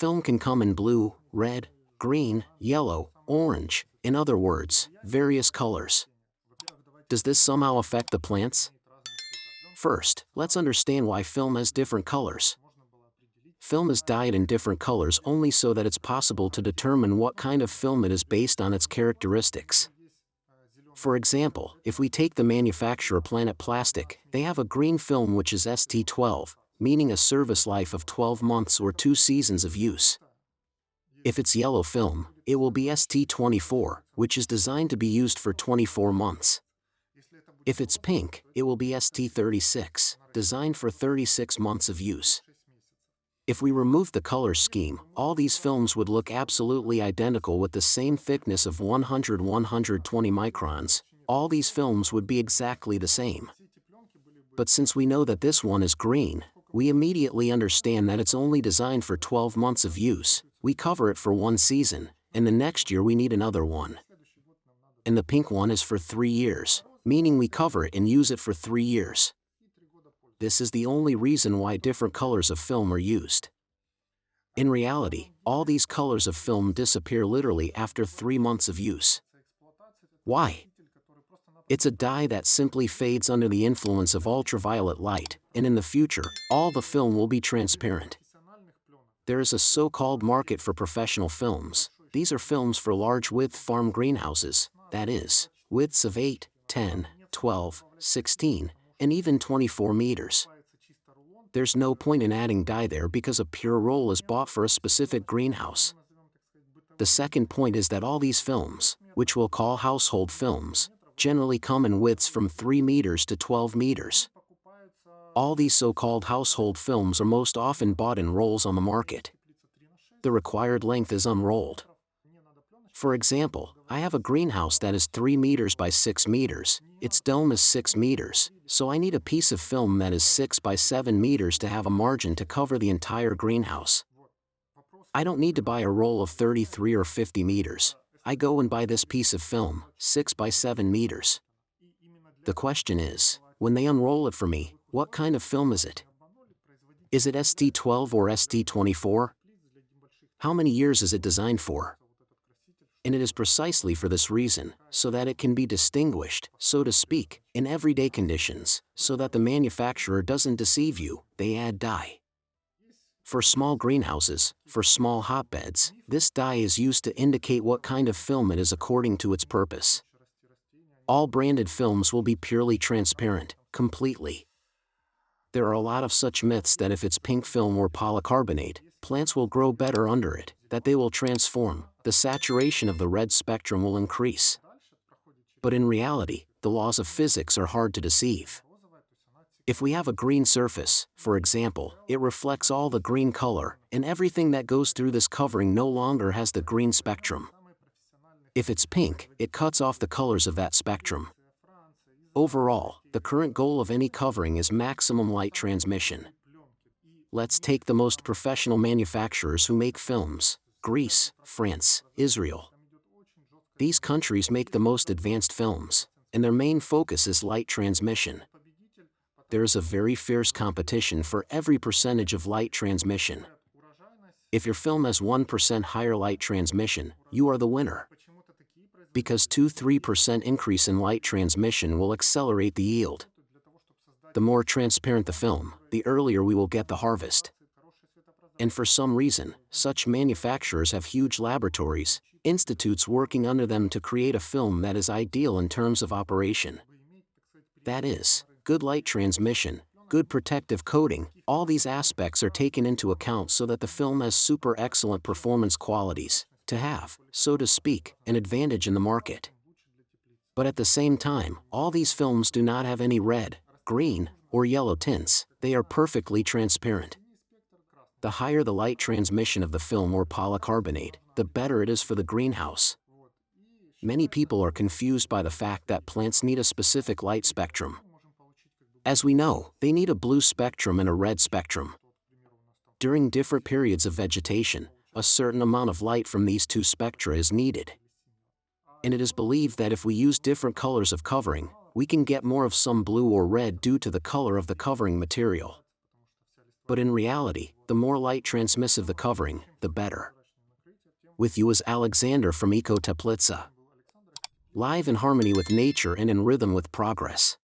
film can come in blue, red, green, yellow, orange, in other words, various colors. Does this somehow affect the plants? First, let's understand why film has different colors. Film is dyed in different colors only so that it's possible to determine what kind of film it is based on its characteristics. For example, if we take the manufacturer Planet Plastic, they have a green film which is ST12, meaning a service life of 12 months or 2 seasons of use. If it's yellow film, it will be ST24, which is designed to be used for 24 months. If it's pink, it will be ST36, designed for 36 months of use. If we remove the color scheme, all these films would look absolutely identical with the same thickness of 100–120 microns. All these films would be exactly the same. But since we know that this one is green, we immediately understand that it's only designed for 12 months of use. We cover it for 1 season, and the next year we need another one. And the pink one is for 3 years, meaning we cover it and use it for 3 years. This is the only reason why different colors of film are used. In reality, all these colors of film disappear literally after 3 months of use. Why? It's a dye that simply fades under the influence of ultraviolet light, and in the future, all the film will be transparent. There is a so-called market for professional films. These are films for large-width farm greenhouses, that is, widths of 8, 10, 12, 16, and even 24 meters. There's no point in adding dye there because a pure roll is bought for a specific greenhouse. The second point is that all these films, which we'll call household films, generally come in widths from 3 meters to 12 meters. All these so-called household films are most often bought in rolls on the market. The required length is unrolled. For example, I have a greenhouse that is 3 meters by 6 meters, its dome is 6 meters, so I need a piece of film that is 6 by 7 meters to have a margin to cover the entire greenhouse. I don't need to buy a roll of 33 or 50 meters. I go and buy this piece of film, 6 by 7 meters. The question is, when they unroll it for me, what kind of film is it? Is it ST12 or ST24? How many years is it designed for? And it is precisely for this reason, so that it can be distinguished, so to speak, in everyday conditions, so that the manufacturer doesn't deceive you, they add dye. For small greenhouses, for small hotbeds, this dye is used to indicate what kind of film it is according to its purpose. All branded films will be purely transparent, completely. There are a lot of such myths that if it's pink film or polycarbonate, plants will grow better under it, that they will transform, the saturation of the red spectrum will increase. But in reality, the laws of physics are hard to deceive. If we have a green surface, for example, it reflects all the green color, and everything that goes through this covering no longer has the green spectrum. If it's pink, it cuts off the colors of that spectrum. Overall, the current goal of any covering is maximum light transmission. Let's take the most professional manufacturers who make films: Greece, France, Israel. These countries make the most advanced films, and their main focus is light transmission. There is a very fierce competition for every percentage of light transmission. If your film has 1% higher light transmission, you are the winner. Because 2–3% increase in light transmission will accelerate the yield. The more transparent the film, the earlier we will get the harvest. And for some reason, such manufacturers have huge laboratories, institutes working under them to create a film that is ideal in terms of operation. That is, good light transmission, good protective coating, all these aspects are taken into account so that the film has super excellent performance qualities, to have, so to speak, an advantage in the market. But at the same time, all these films do not have any red, green, or yellow tints, they are perfectly transparent. The higher the light transmission of the film or polycarbonate, the better it is for the greenhouse. Many people are confused by the fact that plants need a specific light spectrum. As we know, they need a blue spectrum and a red spectrum. During different periods of vegetation, a certain amount of light from these two spectra is needed. And it is believed that if we use different colors of covering, we can get more of some blue or red due to the color of the covering material. But in reality, The more light transmissive the covering, the better. With you is Alexander from Teplitca. Live in harmony with nature and in rhythm with progress.